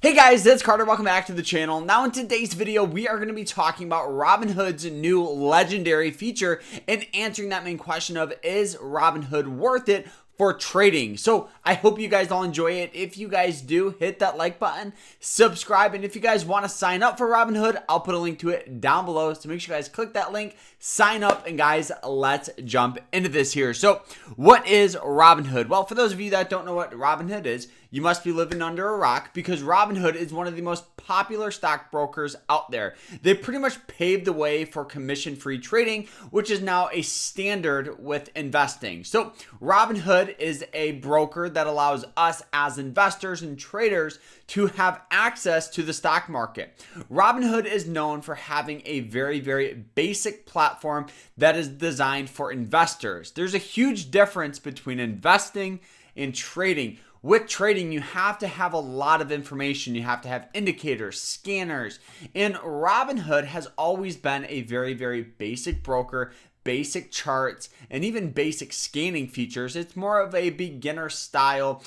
Hey guys, it's Carter. Welcome back to the channel. Now in today's video, we are going to be talking about Robinhood's new legendary feature and answering that main question of, is Robinhood worth it for trading? So I hope you guys all enjoy it. If you guys do, hit that like button, subscribe, and if you guys want to sign up for Robinhood, I'll put a link to it down below. So make sure you guys click that link, sign up, and guys, let's jump into this here. So what is Robinhood? Well, for those of you that don't know what Robinhood is, you must be living under a rock, because Robinhood is one of the most popular stockbrokers out there. They pretty much paved the way for commission-free trading, which is now a standard with investing. So Robinhood is a broker that allows us as investors and traders to have access to the stock market. Robinhood is known for having a very, very basic platform that is designed for investors. There's a huge difference between investing and trading. With trading, you have to have a lot of information. You have to have indicators, scanners, and Robinhood has always been a very, very basic broker, basic charts, and even basic scanning features. It's more of a beginner style,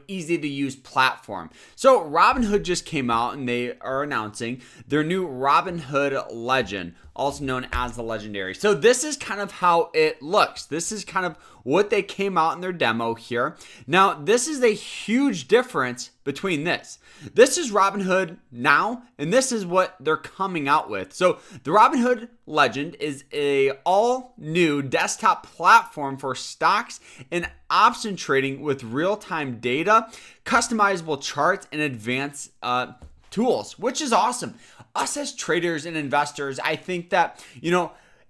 easy to use platform. So Robinhood just came out and they are announcing their new Robinhood Legend, also known as the Legendary. So this is kind of how it looks. This is kind of what they came out in their demo here. Now, this is a huge difference between this. This is Robinhood now, and this is what they're coming out with. So the Robinhood Legend is a all new desktop platform for stocks and option trading with real-time data, customizable charts, and advanced tools, which is awesome. Us as traders and investors, I think that,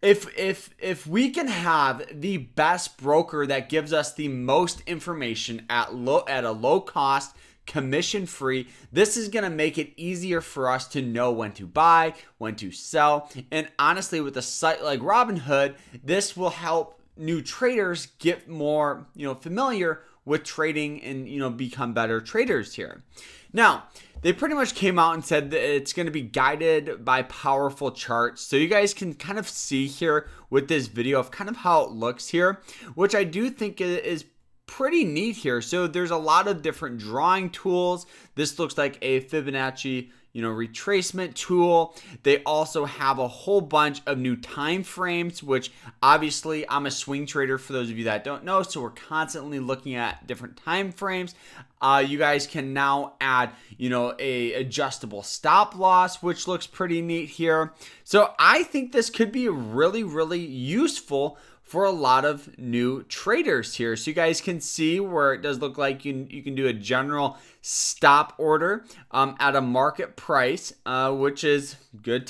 if we can have the best broker that gives us the most information at a low cost, commission free, this is going to make it easier for us to know when to buy, when to sell. And honestly, with a site like Robinhood, this will help new traders get more, familiar with trading and, become better traders here. Now, they pretty much came out and said that it's going to be guided by powerful charts. So you guys can kind of see here with this video of kind of how it looks here, which I do think is pretty neat here. So there's a lot of different drawing tools. This looks like a Fibonacci retracement tool. They also have a whole bunch of new time frames, which obviously I'm a swing trader for those of you that don't know. So we're constantly looking at different time frames. You guys can now add, a adjustable stop loss, which looks pretty neat here. So I think this could be really, really useful for a lot of new traders here. So you guys can see where it does look like you can do a general stop order at a market price, which is good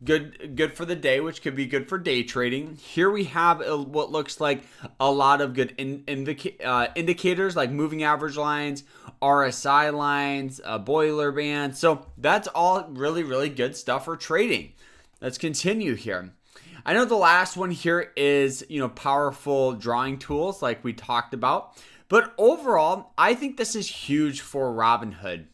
good for the day, which could be good for day trading. Here we have what looks like a lot of good indicators like moving average lines, RSI lines, boiler band. So that's all really, really good stuff for trading. Let's continue here. I know the last one here is, powerful drawing tools like we talked about. But overall, I think this is huge for Robinhood.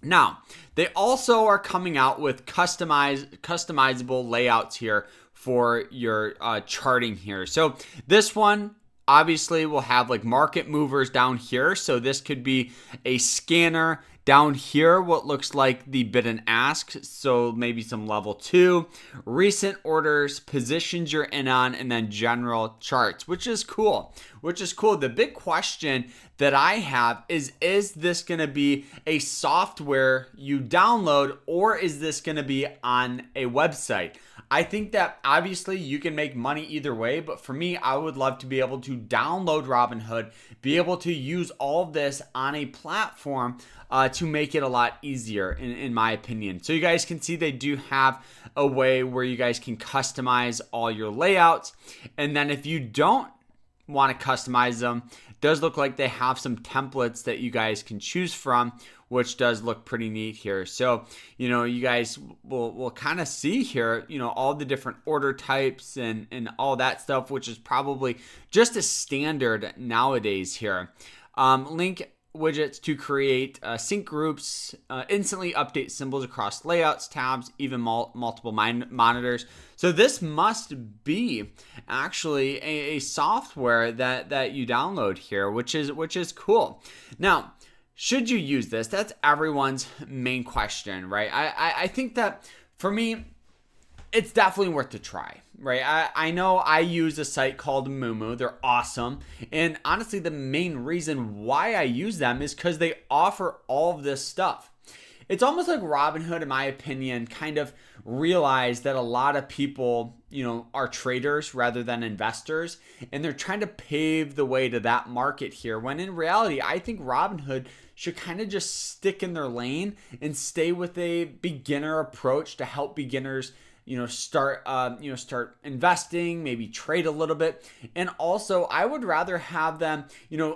Now, they also are coming out with customizable layouts here for your charting here. So this one obviously will have like market movers down here. So this could be a scanner. Down here, what looks like the bid and ask, so maybe some level 2, recent orders, positions you're in on, and then general charts, which is cool. The big question that I have is this going to be a software you download, or is this going to be on a website? I think that obviously you can make money either way, but for me, I would love to be able to download Robinhood, be able to use all of this on a platform to make it a lot easier, in my opinion. So you guys can see they do have a way where you guys can customize all your layouts. And then if you don't want to customize them, it does look like they have some templates that you guys can choose from, which does look pretty neat here. So, you guys will kind of see here, all the different order types and all that stuff, which is probably just a standard nowadays here. Link widgets to create sync groups, instantly update symbols across layouts, tabs, even multiple monitors. So this must be actually a software that you download here, which is cool. Now, should you use this? That's everyone's main question, right? I think that for me, it's definitely worth a try, right? I know I use a site called Moomoo. They're awesome. And honestly, the main reason why I use them is because they offer all of this stuff. It's almost like Robinhood, in my opinion, kind of realized that a lot of people, are traders rather than investors, and they're trying to pave the way to that market here. When in reality, I think Robinhood should kind of just stick in their lane and stay with a beginner approach to help beginners start investing, maybe trade a little bit. And also, I would rather have them,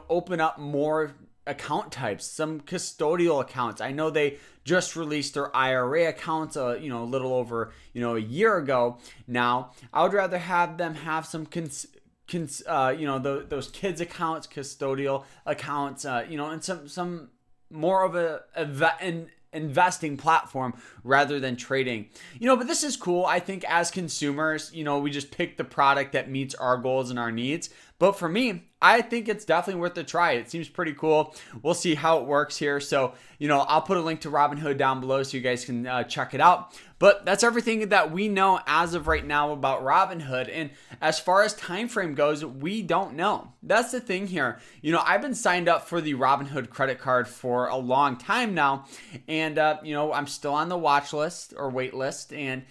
open up more account types, some custodial accounts. I know they just released their IRA accounts, a little over, a year ago now. I would rather have them have some those kids accounts, custodial accounts, and some more of an investing platform rather than trading. But this is cool. I think as consumers, we just pick the product that meets our goals and our needs. But for me, I think it's definitely worth a try. It seems pretty cool. We'll see how it works here. So, I'll put a link to Robinhood down below so you guys can check it out. But that's everything that we know as of right now about Robinhood. And as far as time frame goes, we don't know. That's the thing here. I've been signed up for the Robinhood credit card for a long time now. And, I'm still on the watch list or wait list. And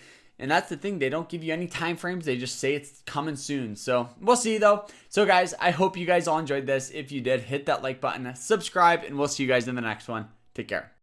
that's the thing. They don't give you any time frames. They just say it's coming soon. So we'll see though. So guys, I hope you guys all enjoyed this. If you did, hit that like button, subscribe, and we'll see you guys in the next one. Take care.